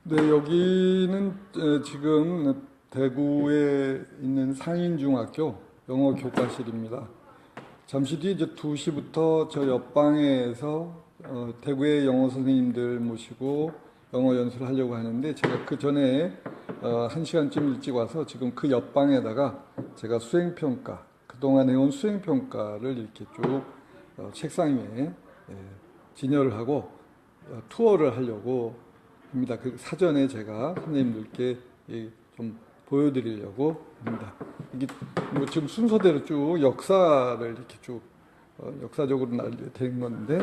네, 여기는 지금 대구에 있는 상인중학교 영어 교과실입니다. 잠시 뒤 이제 2시부터 저 옆방에서 대구의 영어 선생님들 모시고 영어 연수를 하려고 하는데, 제가 그 전에 1시간쯤 일찍 와서 지금 그 옆방에다가 제가 수행평가, 그동안 해온 수행평가를 이렇게 쭉 책상 위에 진열을 하고 투어를 하려고 합니다. 그 사전에 제가 선생님들께 좀 보여드리려고 합니다. 이게 뭐 지금 순서대로 쭉 역사를 이렇게 쭉 역사적으로 된 건데,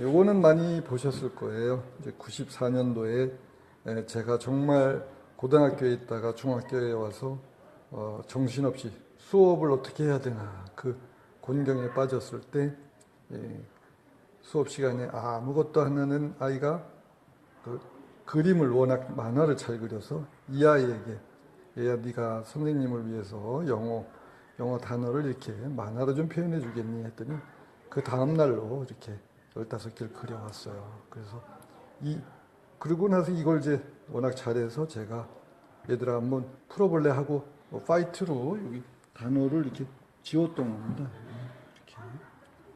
요거는 많이 보셨을 거예요. 이제 94년도에 제가 정말 고등학교에 있다가 중학교에 와서 정신없이 수업을 어떻게 해야 되나 그 곤경에 빠졌을 때, 수업 시간에 아무것도 안 하는 아이가 그 그림을 워낙 만화를 잘 그려서 이 아이에게, 얘야 네가 선생님을 위해서 영어 단어를 이렇게 만화로 좀 표현해 주겠니 했더니 그 다음 날로 이렇게 15개를 그려왔어요. 그래서 그러고 나서 이걸 이제 워낙 잘해서 제가 얘들아 한번 풀어볼래 하고 파이트로 여기 단어를 이렇게 지웠던 겁니다. 이렇게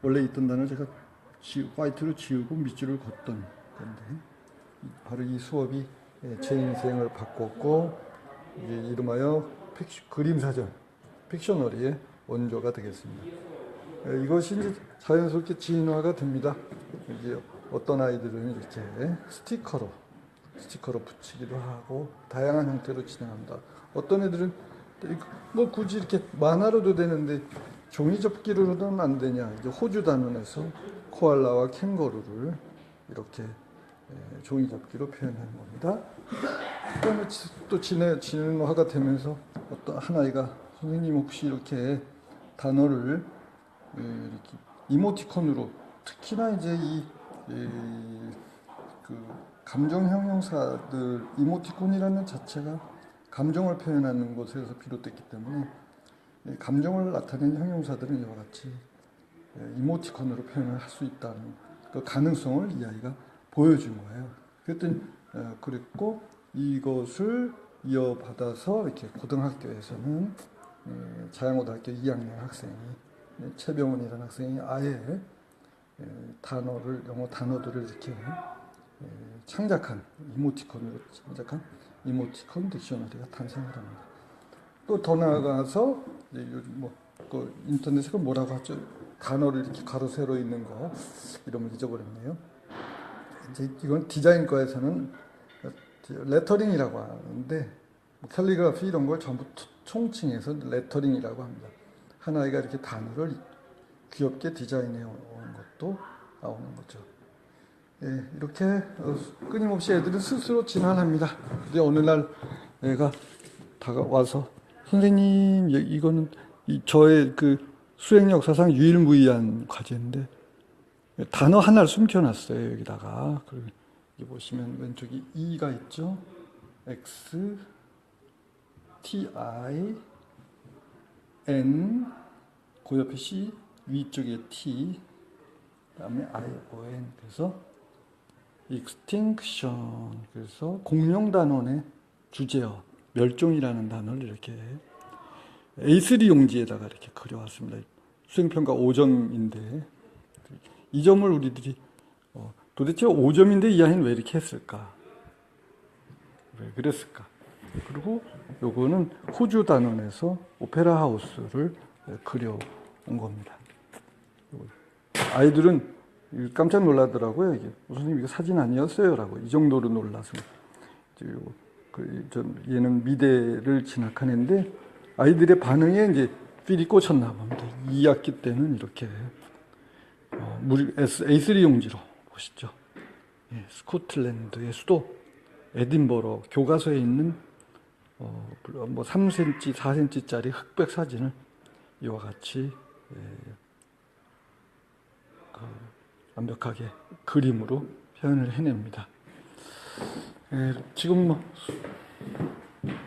원래 있던 단어를 제가 파이트로 지우고 밑줄을 걷던 건데, 바로 이 수업이 제 인생을 바꿨고, 이제 이름하여 그림사전, 픽셔너리의 원조가 되겠습니다. 이것이 이제 자연스럽게 진화가 됩니다. 이제 어떤 아이들은 이렇게 스티커로 붙이기도 하고 다양한 형태로 진행합니다. 어떤 애들은 뭐 굳이 이렇게 만화로도 되는데 종이 접기로는 안 되냐, 이제 호주 단원에서 코알라와 캥거루를 이렇게 종이 접기로 표현하는 겁니다. 그다음에 또 진화가 되면서 어떤 한 아이가 선생님 혹시 이렇게 단어를 이렇게 이모티콘으로, 특히나 이제 그 감정 형용사들, 이모티콘이라는 자체가 감정을 표현하는 것에서 비롯됐기 때문에 감정을 나타내는 형용사들은 이와 같이 이모티콘으로 표현을 할 수 있다는 그 가능성을 이 아이가 보여준 거예요. 그랬고 이것을 이어받아서 이렇게 고등학교에서는 자양고등학교 2학년 학생이, 최병훈이라는 학생이 아예 영어 단어들을 이렇게 창작한 이모티콘 딕셔너리가 탄생을 합니다. 또 더 나아가서 요즘 그 인터넷에 뭐라고 하죠? 단어를 이렇게 가로 세로 있는 거 이름을 잊어버렸네요. 이제 이건 디자인과에서는 레터링이라고 하는데, 캘리그라피 이런 걸 전부 총칭해서 레터링이라고 합니다. 하나이가 이렇게 단어를 귀엽게 디자인해 오는 것도 나오는 거죠. 이렇게 끊임없이 애들은 스스로 진화합니다. 근데 어느 날 애가 다가와서 선생님, 이거는 저의 그 수행 역사상 유일무이한 과제인데 단어 하나를 숨겨놨어요, 여기다가. 여기 보시면 왼쪽에 E가 있죠. X, T, I, N, 그 옆에 C, 위쪽에 T, 그 다음에 I, O, N. 그래서 extinction, 그래서 공룡단원의 주제어, 멸종이라는 단어를 이렇게 A3 용지에다가 이렇게 그려왔습니다. 수행평가 5점인데 이 점을 우리들이 도대체 5점인데 이 아이는 왜 이렇게 했을까? 왜 그랬을까? 그리고 요거는 호주 단원에서 오페라 하우스를 그려온 겁니다. 아이들은 깜짝 놀라더라고요. 이게 선생님 이거 사진 아니었어요? 라고. 이 정도로 놀라서. 얘는 미대를 진학한 애인데 아이들의 반응에 이제 필이 꽂혔나 봅니다. 2학기 때는 이렇게 A3 용지로 보시죠. 스코틀랜드의 수도 에딘버러 교과서에 있는 뭐 3cm, 4cm짜리 흑백 사진을 이와 같이 완벽하게 그림으로 표현을 해냅니다. 지금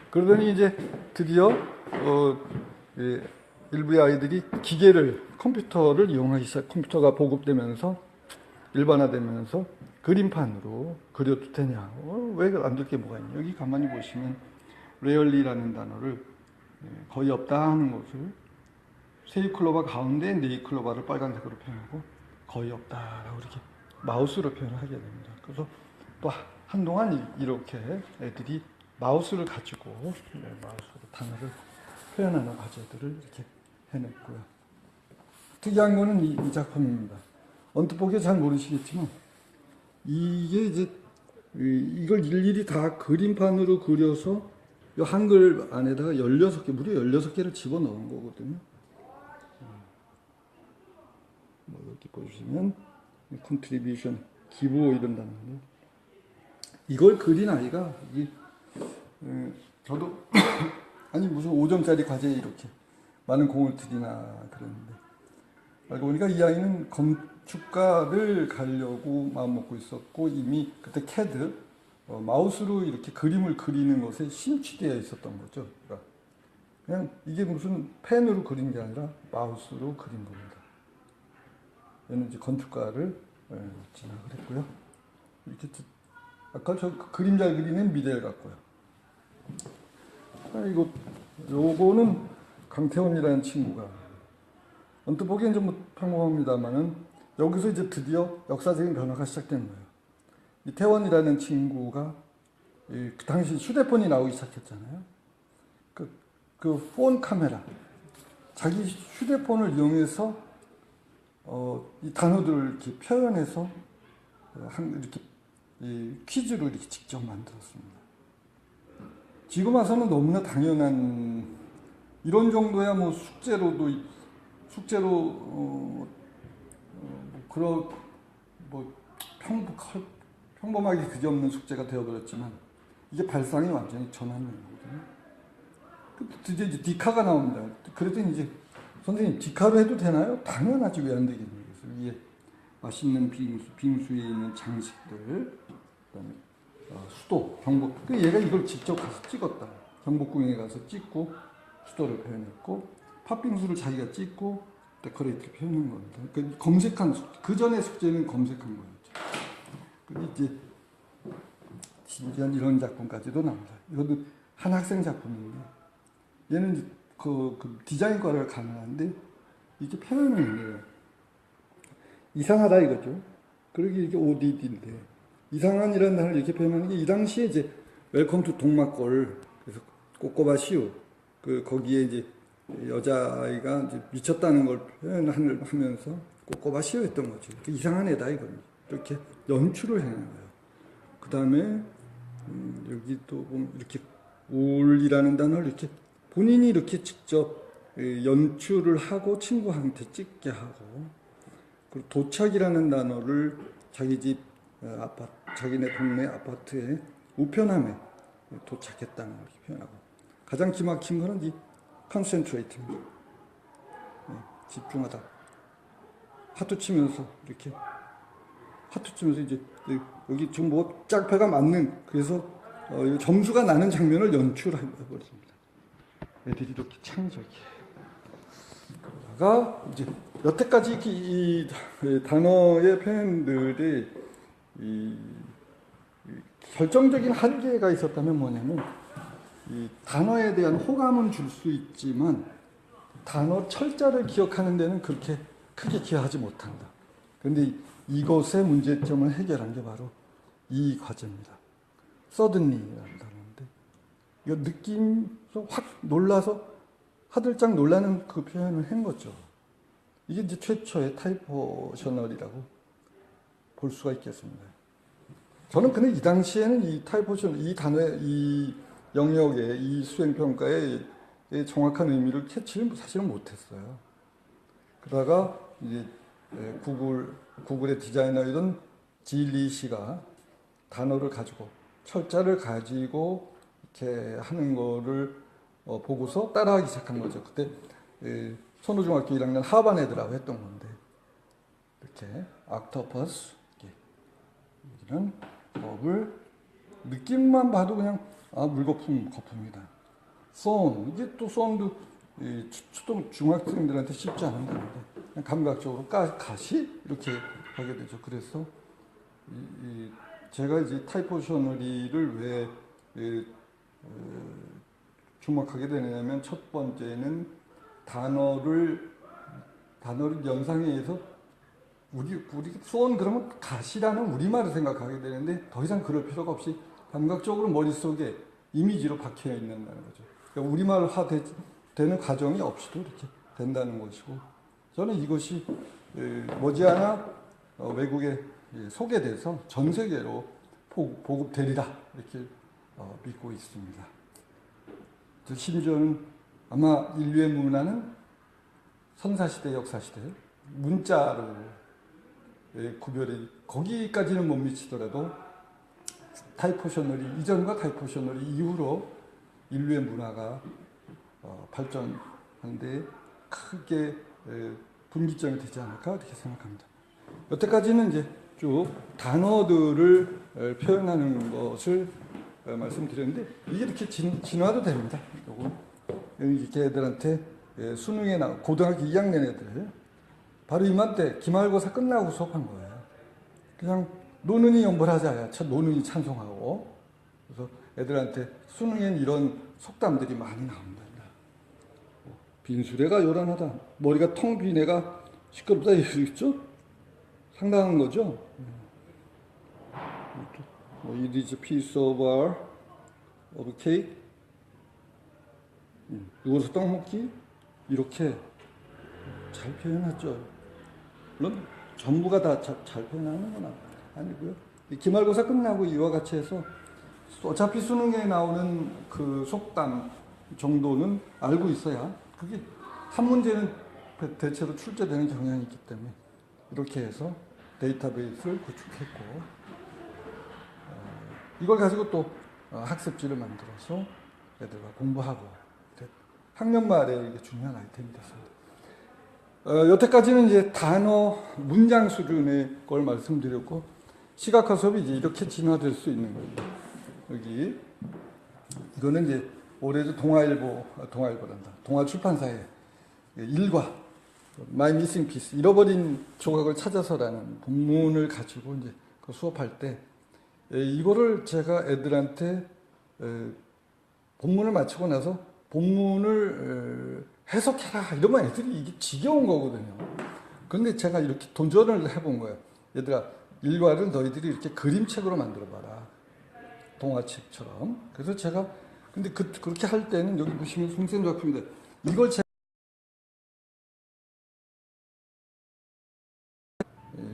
그러더니 이제 드디어 일부의 아이들이 컴퓨터를 이용하기 시작. 컴퓨터가 보급되면서 일반화되면서 그림판으로 그려도 되냐? 왜 안 될 게 뭐가 있냐? 여기 가만히 보시면 rarely라는 단어를 거의 없다 하는 것을 세이클로바 가운데 네이클로바를 빨간색으로 표현하고 거의 없다라고 이렇게 마우스로 표현을 하게 됩니다. 그래서 또 한동안 이렇게 애들이 마우스를 가지고 마우스로 단어를 표현하는 과제들을 이렇게 해냈고요. 특이한 거는 이 작품입니다. 언뜻 보기에 잘 모르시겠지만 이게 이제 이걸 일일이 다 그림판으로 그려서 이 한글 안에다가 16개, 무려 16개를 집어넣은 거거든요. 뭐 여기 보시면 컨트리뷰션, 기부 이런 단어인데 이걸 그린 아이가 저도 아니 무슨 5점짜리 과제에 이렇게 많은 공을 들이나 그랬는데 알고 보니까 이 아이는 건축가를 가려고 마음먹고 있었고 이미 그때 캐드 마우스로 이렇게 그림을 그리는 것에 심취되어 있었던 거죠. 그러니까 그냥 이게 무슨 펜으로 그린 게 아니라 마우스로 그린 겁니다. 얘는 이제 건축가를 진학을 했고요. 이렇게 아까 저 그림 잘 그리는 미델 같고요. 요거는 강태원이라는 친구가 언뜻 보기엔 좀 평범합니다만은 여기서 이제 드디어 역사적인 변화가 시작된 거예요. 이 태원이라는 친구가 그 당시 휴대폰이 나오기 시작했잖아요. 그 폰 카메라, 자기 휴대폰을 이용해서 이 단어들을 이렇게 표현해서 이렇게 퀴즈로 이렇게 직접 만들었습니다. 지금 와서는 너무나 당연한 이런 정도야 뭐 숙제로 평범하게 그지없는 숙제가 되어버렸지만 이게 발상이 완전히 전환된 거거든요. 드디어 이제 디카가 나옵니다. 그랬더니 이제 선생님 디카로 해도 되나요? 당연하지 왜 안 되겠냐고. 그래서 위에 맛있는 빙수에 있는 장식들, 그다음에 수도, 경복. 얘가 이걸 직접 가서 찍었다. 경복궁에 가서 찍고 수도를 표현했고 팥빙수를 자기가 찍고 데코레이트 표현한 겁니다. 그러니까 검색한 그 전에 숙제는 검색한 거였죠. 그리고 이제 신기한 이런 작품까지도 나옵니다. 이것도 한 학생 작품인데 얘는 그 디자인과를 가능한데 이게 표현을 해요. 이상하다 이거죠. 그러기 이게 ODD인데 이상한이라는 단어를 이렇게 표현하는 게 이 당시에 이제 웰컴 투 동막골 그래서 꼬꼬바 시우 거기에 이제 여자아이가 이제 미쳤다는 걸 표현하면서 꼬꼬바 시우 했던 거죠. 이상한 애다 이거는. 이렇게 연출을 해낸 거예요. 그 다음에 여기 또 보면 이렇게 울이라는 단어를 이렇게 본인이 이렇게 직접 연출을 하고 친구한테 찍게 하고 그리고 도착이라는 단어를 자기 집 아파트, 자기네 동네 아파트에 우편함에 도착했다는 걸 표현하고 가장 기막힌 거는 이 컨센트레이트입니다. 집중하다. 하트 치면서 이렇게 하트 치면서 이제 여기 지금 뭐 짝패가 맞는 그래서 점수가 나는 장면을 연출해버렸습니다. 애들이 이렇게 창작해. 그러다가 이제 여태까지 이 단어의 표현들이 이 결정적인 한계가 있었다면 뭐냐면 이 단어에 대한 호감은 줄 수 있지만 단어 철자를 기억하는 데는 그렇게 크게 기여하지 못한다. 그런데 이것의 문제점을 해결한 게 바로 이 과제입니다. suddenly라는 단어인데 이거 느낌서 확 놀라서 하들짝 놀라는 그 표현을 한 거죠. 이게 이제 최초의 타이포셔널이라고 볼 수가 있겠습니다. 저는 근데 이 당시에는 이 타이포셔널, 이 단어의 이 영역의 이 수행평가의 정확한 의미를 캐치를 사실은 못했어요. 그러다가 이제 구글의 디자이너이던 지리 씨가 단어를 가지고 철자를 가지고 이렇게 하는 거를 보고서 따라하기 시작한 거죠. 그때 선호중학교 1학년 하반 애들하고 했던 건데 이렇게 옥토퍼스 이런 법을 느낌만 봐도 그냥 물거품이다. 쏜 이게 또 쏜도 초등 중학생들한테 쉽지 않은 건데 그냥 감각적으로 가시 이렇게 하게 되죠. 그래서 제가 이제 타이포셔너리를 왜 주목하게 되냐면 첫 번째는 단어를 연상에 의해서 우리 수원 그러면 가시라는 우리말을 생각하게 되는데 더 이상 그럴 필요가 없이 감각적으로 머릿속에 이미지로 박혀 있는다는 거죠. 그러니까 우리말화 되는 과정이 없이도 이렇게 된다는 것이고 저는 이것이 머지않아 외국에 소개돼서 전 세계로 보급되리라 이렇게 믿고 있습니다. 심지어는 아마 인류의 문화는 선사시대, 역사시대 문자로 구별이 거기까지는 못 미치더라도 타이포셔너리 이전과 타이포셔너리 이후로 인류의 문화가 발전하는데 크게 분기점이 되지 않을까 이렇게 생각합니다. 여태까지는 이제 쭉 단어들을 표현하는 것을 말씀드렸는데 이게 이렇게 진화도 됩니다. 이렇게 애들한테 수능에 고등학교 2학년 애들 바로 이맘때 기말고사 끝나고 수업한 거예요. 그냥 노는이 연불하자야 노는이 찬송하고 그래서 애들한테 수능엔 이런 속담들이 많이 나온다. 빈수레가 요란하다. 머리가 텅 빈 애가 시끄럽다. 이거죠? 상당한 거죠? It is a piece of cake. 누워서 떡 먹기? 이렇게 잘 표현하죠. 물론 전부가 다 잘 표현하는 건 아니고요. 기말고사 끝나고 이와 같이 해서 어차피 수능에 나오는 그 속담 정도는 알고 있어야 그게 한 문제는 대체로 출제되는 경향이 있기 때문에 이렇게 해서 데이터베이스를 구축했고 이걸 가지고 또 학습지를 만들어서 애들과 공부하고 학년 말에 이게 중요한 아이템이 됐습니다. 여태까지는 이제 단어 문장 수준의 걸 말씀드렸고 시각화 수업이 이제 이렇게 진화될 수 있는 거예요. 여기 이거는 이제 올해도 동아일보란다. 동아출판사의 일과 My Missing Piece 잃어버린 조각을 찾아서라는 본문을 가지고 이제 그 수업할 때 이거를 제가 애들한테 본문을 마치고 나서 본문을 해석해라 이러면 애들이 이게 지겨운 거거든요. 그런데 제가 이렇게 도전을 해본 거예요. 얘들아 일과를 너희들이 이렇게 그림책으로 만들어봐라. 동화책처럼. 그래서 제가 근데 그렇게 할 때는 여기 보시면 송쌤 작품인데 이걸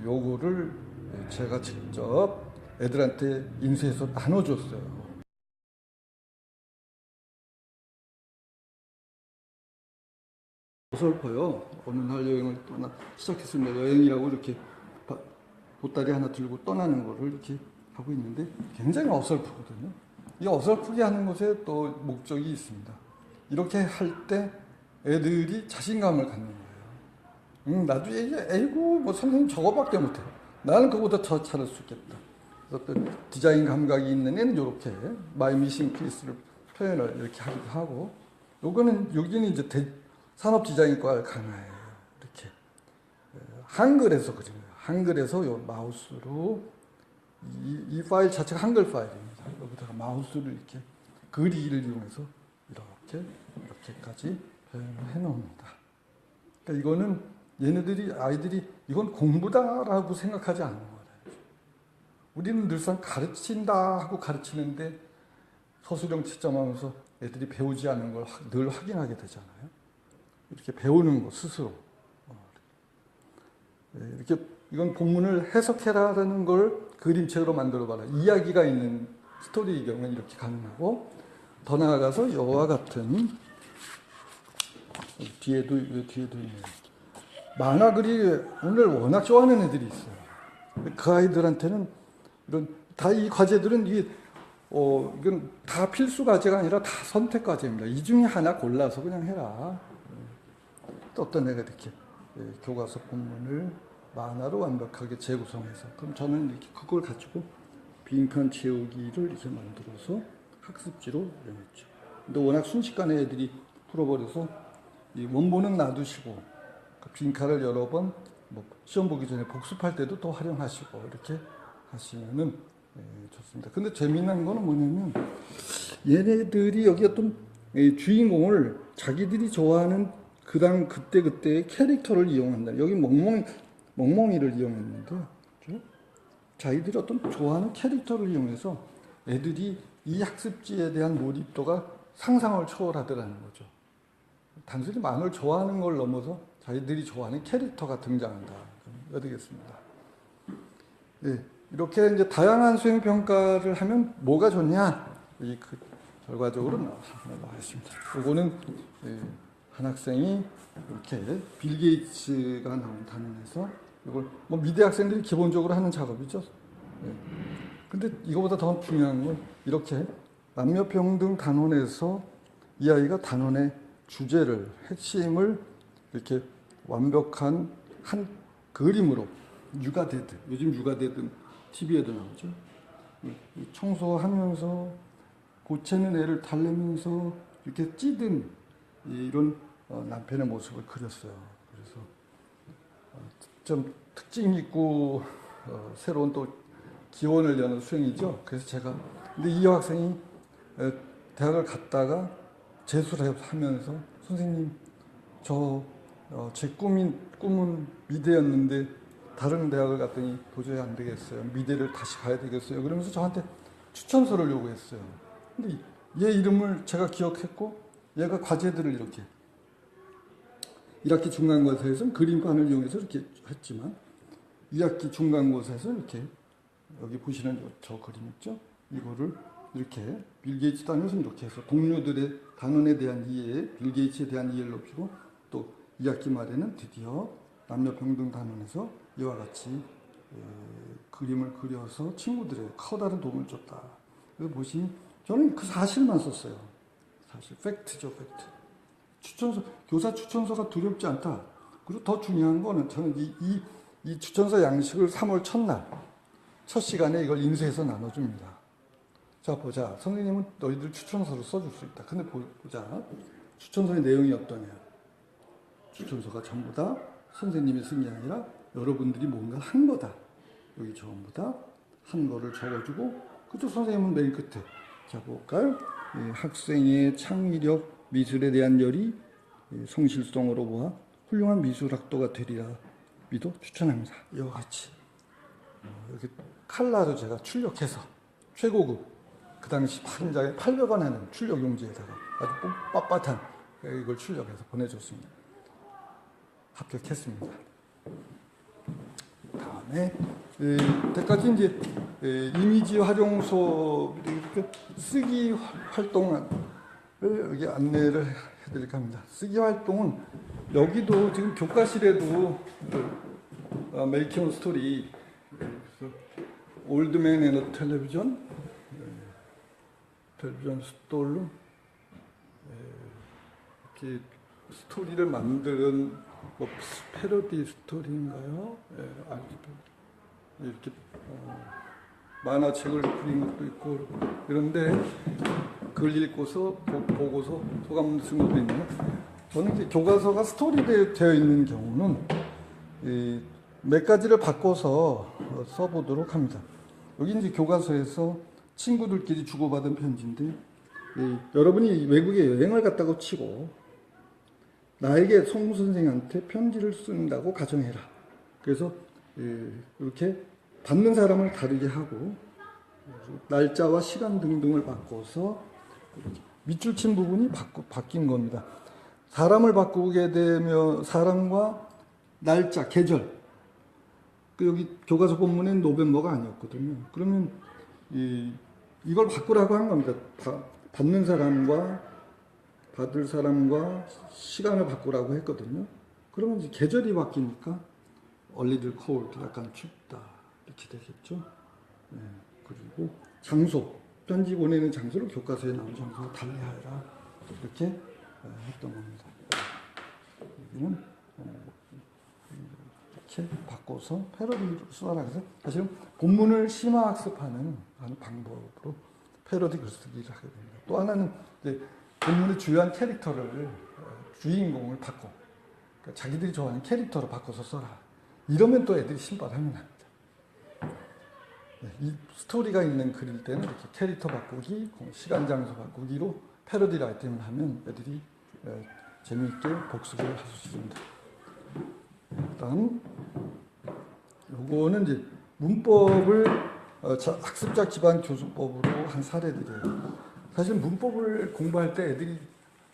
요거를 제가 직접 애들한테 인쇄해서 나눠줬어요. 어설퍼요. 어느 날 여행을 시작했습니다. 여행이라고 이렇게 보따리 하나 들고 떠나는 거를 이렇게 하고 있는데 굉장히 어설프거든요. 이 어설프게 하는 것에 또 목적이 있습니다. 이렇게 할 때 애들이 자신감을 갖는 거예요. 나도 에이구 뭐 선생님 저거밖에 못해. 나는 그보다 더 잘할 수 있겠다. 그래서 또 디자인 감각이 있는 애는 이렇게 마이 미싱 피스를 표현을 이렇게 하기도 하고 여기는 이제 산업 디자인과를 강화해요. 이렇게 한글에서 그린 거예요. 한글에서 요 마우스로 이 파일 자체가 한글 파일입니다. 여기다가 마우스를 이렇게 그리기를 이용해서 이렇게까지 표현을 해놓습니다. 그러니까 이거는 아이들이 이건 공부다라고 생각하지 않는 거예요. 우리는 늘상 가르친다 하고 가르치는데 서술형 채점하면서 애들이 배우지 않는 걸 늘 확인하게 되잖아요. 이렇게 배우는 거 스스로 이렇게 이건 본문을 해석해라라는 걸 그림책으로 만들어봐라. 이야기가 있는 스토리의 경우는 이렇게 가능하고 더 나아가서 이와 같은 뒤에도 있네요. 만화 그리기를 워낙 좋아하는 애들이 있어요. 그 아이들한테는 이 과제들은 이건 다 필수 과제가 아니라 다 선택 과제입니다. 이 중에 하나 골라서 그냥 해라. 또 어떤 애가 이렇게 교과서 본문을 만화로 완벽하게 재구성해서 그럼 저는 이렇게 그걸 가지고 빈칸 채우기를 이렇게 만들어서 학습지로 내놨죠. 근데 워낙 순식간에 애들이 풀어버려서 이 원본은 놔두시고 그 빈칸을 여러 번 시험 보기 전에 복습할 때도 또 활용하시고 이렇게 하시면은 좋습니다. 근데 재미난 거는 뭐냐면 얘네들이 여기 어떤 주인공을 자기들이 좋아하는 그때의 캐릭터를 이용한다. 여기 멍멍이를 이용했는데 그렇죠? 자기들이 어떤 좋아하는 캐릭터를 이용해서 애들이 이 학습지에 대한 몰입도가 상상을 초월하더라는 거죠. 단순히 만화를 좋아하는 걸 넘어서 자기들이 좋아하는 캐릭터가 등장한다. 되겠습니다. 네, 이렇게 이제 다양한 수행 평가를 하면 뭐가 좋냐? 결과적으로 나왔습니다. 이거는 한 학생이 이렇게 빌 게이츠가 나온 단원에서 이걸 뭐 미대 학생들이 기본적으로 하는 작업이죠. 네. 근데 이거보다 더 중요한 건 이렇게 남녀 평등 단원에서 이 아이가 단원의 주제를 핵심을 이렇게 완벽한 한 그림으로 육아데드, 요즘 육아데드 TV에도 나오죠. 청소하면서 고치는 애를 달래면서 이렇게 찌든 이런 남편의 모습을 그렸어요. 그래서 좀 특징 있고 새로운 또 기원을 여는 수행이죠. 그래서 제가 근데 이 여학생이 대학을 갔다가 재수를 하면서 선생님 제 꿈은 미대였는데 다른 대학을 갔더니 도저히 안 되겠어요. 미대를 다시 가야 되겠어요. 그러면서 저한테 추천서를 요구했어요. 근데 얘 이름을 제가 기억했고 얘가 과제들을 이렇게 1학기 중간고사에서는 그림판을 이용해서 이렇게 했지만 2학기 중간고사에서 이렇게 여기 보시는 저 그림 있죠? 이거를 이렇게 빌 게이츠 단에서 이렇게 해서 동료들의 단원에 대한 이해, 빌 게이츠에 대한 이해를 높이고 또 2학기 말에는 드디어 남녀평등 단원에서 이와 같이 그림을 그려서 친구들의 커다란 도움을 줬다. 그래서 보시면 저는 그 사실만 썼어요. 사실 팩트죠, 팩트. 교사 추천서가 두렵지 않다. 그리고 더 중요한 거는 저는 이 추천서 양식을 3월 첫날 첫 시간에 이걸 인쇄해서 나눠줍니다. 자 보자. 선생님은 너희들 추천서를 써줄 수 있다. 근데 보자. 추천서의 내용이 어떠냐. 추천서가 전부 다 선생님이 쓴 게 아니라 여러분들이 뭔가 한 거다. 여기 전부 다 한 거를 적어주고 그쪽 선생님은 맨 끝에 자 볼까요? 학생의 창의력, 미술에 대한 열이 성실성으로 보아 훌륭한 미술학도가 되리라 믿어 추천합니다. 이와 같이 여기 칼라도 제가 출력해서 최고급 그 당시 한 장에 800원 하는 출력 용지에다가 아주 빳빳한 이걸 출력해서 보내줬습니다. 합격했습니다. 다음에 때까지 이제 이미지 활용 수업 이렇게 쓰기 활동을 여기 안내를 해드릴까 합니다. 쓰기 활동은 여기도 지금 교과실에도 메이킹 스토리 올드맨 앤 텔레비전 스토리 이렇게 스토리를 만드는 뭐 패러디 스토리인가요? 이렇게 만화책을 그린 것도 있고 그런데 글 읽고서 보고서 소감 쓴 것도 있네요. 저는 이제 교과서가 스토리되어 있는 경우는 몇 가지를 바꿔서 써보도록 합니다. 여기 이제 교과서에서 친구들끼리 주고받은 편지인데 여러분이 외국에 여행을 갔다고 치고 나에게 성우 선생한테 편지를 쓴다고 가정해라. 그래서 이렇게 받는 사람을 다르게 하고 날짜와 시간 등등을 바꿔서 밑줄 친 부분이 바뀐 겁니다. 사람을 바꾸게 되면 사람과 날짜, 계절. 여기 교과서 본문엔 노벰버가 아니었거든요. 그러면 이걸 바꾸라고 한 겁니다. 받는 사람과 받을 사람과 시간을 바꾸라고 했거든요. 그러면 이제 계절이 바뀌니까 a little cold, 약간 춥다 이렇게 되겠죠. 네. 그리고 장소, 편지 보내는 장소를 교과서에 나온 장소와 달리하여라 이렇게 했던 겁니다. 여기는 이렇게 바꿔서 패러디로 써라. 그래서 사실은 본문을 심화학습하는 방법으로 패러디 글쓰기를 하게 됩니다. 또 하나는 이제 본문의 주요한 캐릭터를 주인공을 바꿔 그러니까 자기들이 좋아하는 캐릭터로 바꿔서 써라. 이러면 또 애들이 신발하면 합니다. 이 스토리가 있는 글일 때는 이렇게 캐릭터 바꾸기, 시간 장소 바꾸기로 패러디 라이팅을 하면 애들이 재미있게 복습을 할 수 있습니다. 다음 요거는 이제 문법을 학습자 기반 교수법으로 한 사례들이에요. 사실 문법을 공부할 때 애들이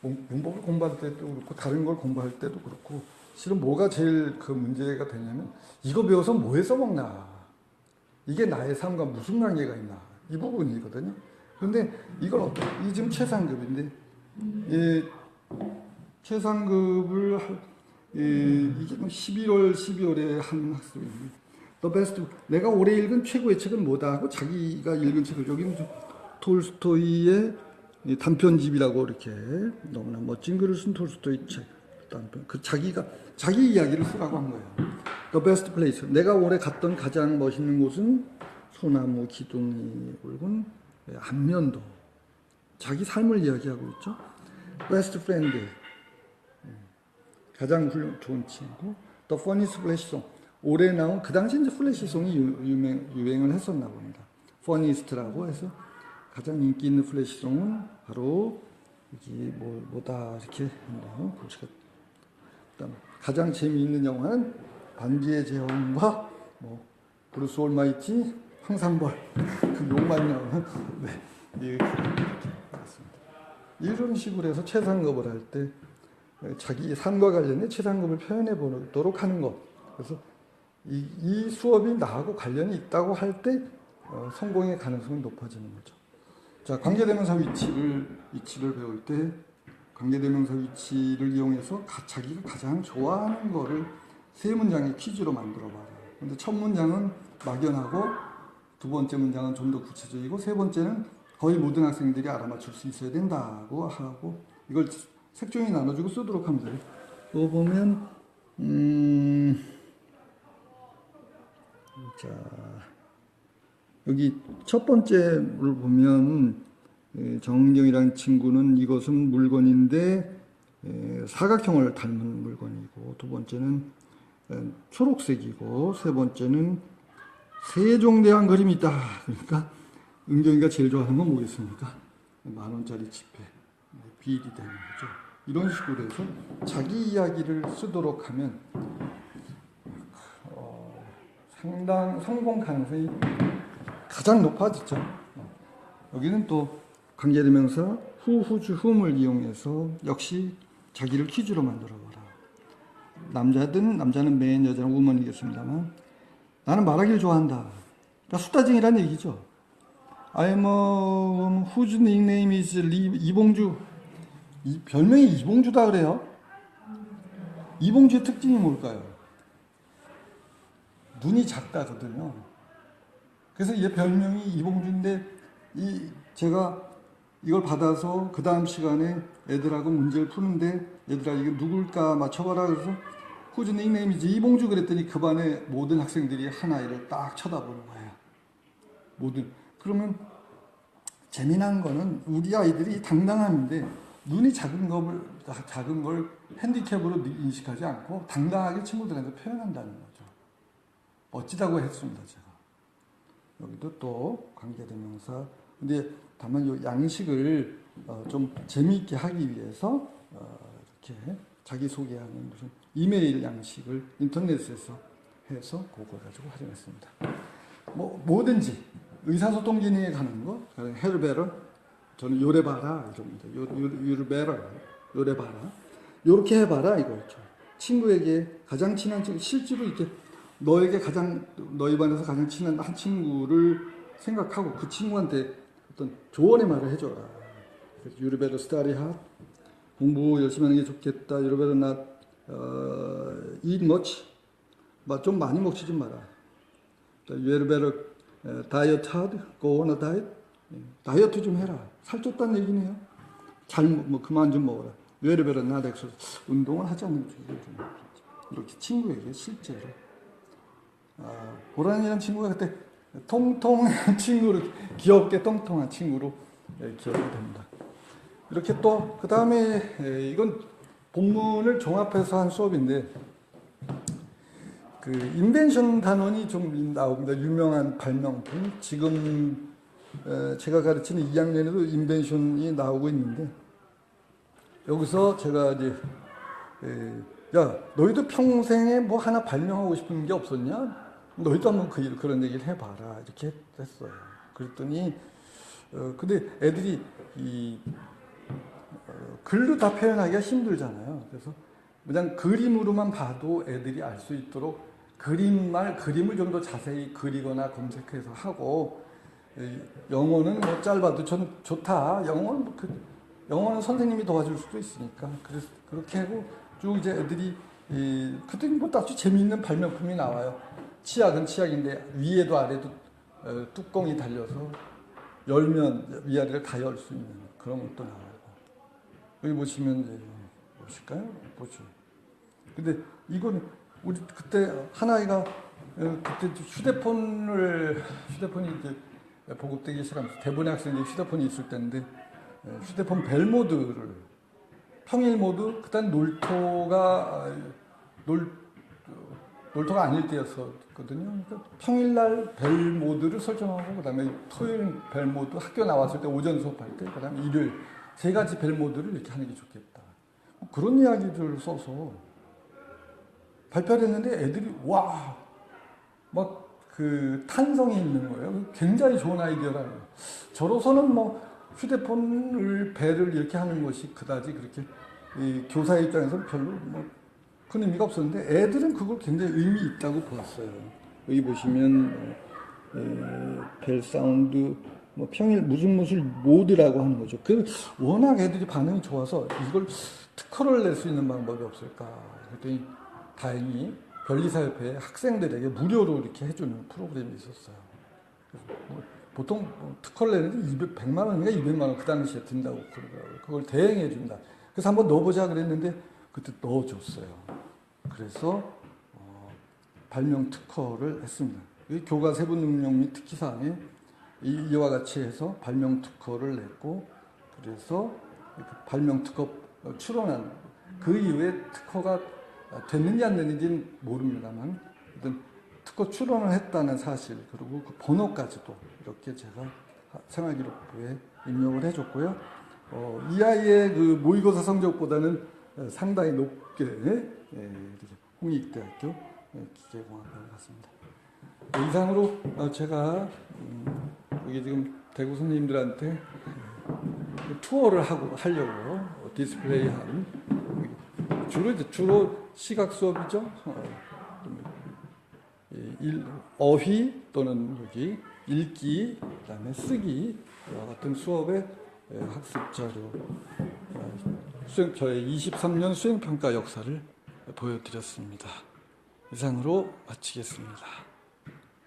문법을 공부할 때도 그렇고 다른 걸 공부할 때도 그렇고 실은 뭐가 제일 그 문제가 되냐면 이거 배워서 뭐에 써먹나, 이게 나의 삶과 무슨 관계가 있나, 이 부분이거든요. 그런데 이걸 이 지금 최상급인데 최상급을 이게 11월 12월에 한 학습입니다. The best, 내가 올해 읽은 최고의 책은 뭐다 하고 자기가 읽은 책을, 여기 무슨 톨스토이의 단편집이라고 이렇게 너무나 멋진 글을 쓴 톨스토이 책 단편, 그 자기 이야기를 쓰라고 한 거예요. The best place, 내가 올해 갔던 가장 멋있는 곳은 소나무 기둥이 굵은 안면도, 자기 삶을 이야기하고 있죠. Best friend, 가장 좋은 친구. The funniest flash song, 올해 나온, 그 당시 이제 플래시송이 유행을 했었나 봅니다. funniest라고 해서 가장 인기 있는 플래시송은 바로 이게 뭐다 이렇게 한다요. 그다음 가장 재미있는 영화는 반지의 제왕과 브루스 올마이티, 황산벌, 그 욕만 나오는 이렇게 나왔습니다. 이런 식으로 해서 최상급을 할 때 자기 삶과 관련해 최상급을 표현해 보도록 하는 것. 그래서 이 수업이 나하고 관련이 있다고 할 때 성공의 가능성이 높아지는 거죠. 자, 관계대명사 위치를 배울 때 관계대명사 위치를 이용해서 자기가 가장 좋아하는 거를 세 문장의 퀴즈로 만들어 봐라. 근데 첫 문장은 막연하고 두 번째 문장은 좀 더 구체적이고 세 번째는 거의 모든 학생들이 알아맞힐 수 있어야 된다고 하고, 이걸 색종이 나눠주고 쓰도록 하면 돼요. 또 보면 자, 여기 첫 번째를 보면 정은경이라는 친구는 이것은 물건인데 사각형을 닮은 물건이고, 두 번째는 초록색이고, 세 번째는 세종대왕 그림이 있다. 그러니까 은경이가 제일 좋아하는 건 뭐겠습니까? 10,000원짜리 지폐, 비일이 되는 거죠. 이런 식으로 해서 자기 이야기를 쓰도록 하면 상당 성공 가능성이 가장 높아지죠. 여기는 또 관계대명사 who, whose, whom을 이용해서 역시 자기를 퀴즈로 만들어봐라. 남자는 man, 여자는 woman이겠습니다만 나는 말하기를 좋아한다. 그러니까 수다쟁이라는 얘기죠. I'm whose nickname is 이봉주. 이 별명이 이봉주다 그래요. 이봉주의 특징이 뭘까요? 눈이 작다거든요. 그래서 얘 별명이 이봉주인데 제가 이걸 받아서 그 다음 시간에 애들하고 문제를 푸는데 얘들아 이거 누굴까 맞춰봐라 그래서 whose nickname is 이봉주 그랬더니 그 반의 모든 학생들이 하나를 딱 쳐다보는 거예요. 그러면 재미난 거는 우리 아이들이 당당함인데 눈이 작은 걸 핸디캡으로 인식하지 않고 당당하게 친구들한테 표현한다는 거죠. 멋지다고 했습니다, 제가. 여기도 또 관계대명사. 근데 다만 이 양식을 좀 재미있게 하기 위해서 이렇게 자기소개하는 무슨 이메일 양식을 인터넷에서 해서 그걸 가지고 활용했습니다. 뭐든지 의사소통 기능에 가는 거, 헬베러, 저는 요래봐라 이럽니다. 요래봐라, 요래봐라, 요렇게 해봐라 이거죠. 친구에게 가장 친한 친구, 실제로 이렇게 너희 반에서 가장 친한 한 친구를 생각하고 그 친구한테 어떤 조언의 말을 해줘라. You better study hard. 공부 열심히 하는 게 좋겠다. You better not eat much. 좀 많이 먹지 좀 마라. You better diet hard. Go on a diet. 다이어트 좀 해라. 살쪘다는 얘기네요. 그만 좀 먹어라. You better not exercise. 운동을 하지 않는 게 좋겠다. 이렇게 친구에게 실제로. 보라니라는 친구가 그때 통통한 친구로, 귀엽게 통통한 친구로 기억이 됩니다. 이렇게 또 그 다음에 이건 본문을 종합해서 한 수업인데 그 인벤션 단원이 좀 나옵니다. 유명한 발명품. 지금 제가 가르치는 2학년에도 인벤션이 나오고 있는데 여기서 제가 이제 야 너희도 평생에 뭐 하나 발명하고 싶은 게 없었냐? 너희도 한번 그런 얘기를 해봐라 이렇게 했어요. 그랬더니 근데 애들이 글로 다 표현하기가 힘들잖아요. 그래서 그냥 그림으로만 봐도 애들이 알 수 있도록 그림을 좀 더 자세히 그리거나 검색해서 하고 영어는 뭐 짧아도 저는 좋다. 영어는 선생님이 도와줄 수도 있으니까 그래서 그렇게 하고 쭉 이제 애들이 그때 뭐 아주 재미있는 발명품이 나와요. 치약은 치약인데 위에도 아래도 뚜껑이 달려서 열면 위아래를 다 열 수 있는 그런 것도 나오고 여기 보시면 이제 보실까요? 보죠. 근데 이건 우리 그때 한 아이가 그때 휴대폰이 이제 보급되기 시작하면서 대부분의 학생들이 휴대폰이 있을 때인데 휴대폰 벨 모드를 평일 모드 그다음 놀토가 아닐 때였었거든요. 그러니까 평일날 벨 모드를 설정하고 그다음에 토요일 벨 모드 학교 나왔을 때 오전 수업할 때 그다음에 일요일 세 가지 벨 모드를 이렇게 하는 게 좋겠다. 그런 이야기들을 써서 발표를 했는데 애들이 와 막 그 탄성이 있는 거예요. 굉장히 좋은 아이디어라는 거예요. 저로서는 뭐 휴대폰을 벨을 이렇게 하는 것이 그다지 그렇게 교사의 입장에서는 별로 뭐 큰 의미가 없었는데 애들은 그걸 굉장히 의미 있다고 보았어요. 여기 보시면 벨 사운드 뭐 평일 무슨 모드라고 하는 거죠. 그 워낙 애들이 반응이 좋아서 이걸 특허를 낼 수 있는 방법이 없을까. 그랬더니 다행히 변리사협회 학생들에게 무료로 이렇게 해주는 프로그램이 있었어요. 뭐 보통 특허를 내는데 100만 원인가 200만 원 그 당시에 든다고 그러더라고요. 그걸 대행해 준다. 그래서 한번 넣어보자 그랬는데 그때 넣어줬어요. 그래서 발명 특허를 했습니다. 교과 세부 능력 및 특기사항에 이와 같이 해서 발명 특허를 냈고 그래서 발명 특허 출원한 그 이후에 특허가 됐는지 안 됐는지는 모릅니다만 특허 출원을 했다는 사실 그리고 그 번호까지도 이렇게 제가 생활기록부에 입력을 해줬고요. 이 아이의 그 모의고사 성적보다는 상당히 높게 홍익대학교 기계공학과를 갔습니다. 이상으로 제가 여기 지금 대구 선생님들한테 투어를 하려고 디스플레이한 주로 시각 수업이죠. 어휘 또는 여기 읽기, 그다음에 쓰기 같은 수업의 학습 자료, 저의 23년 수행평가 역사를 보여드렸습니다. 이상으로 마치겠습니다.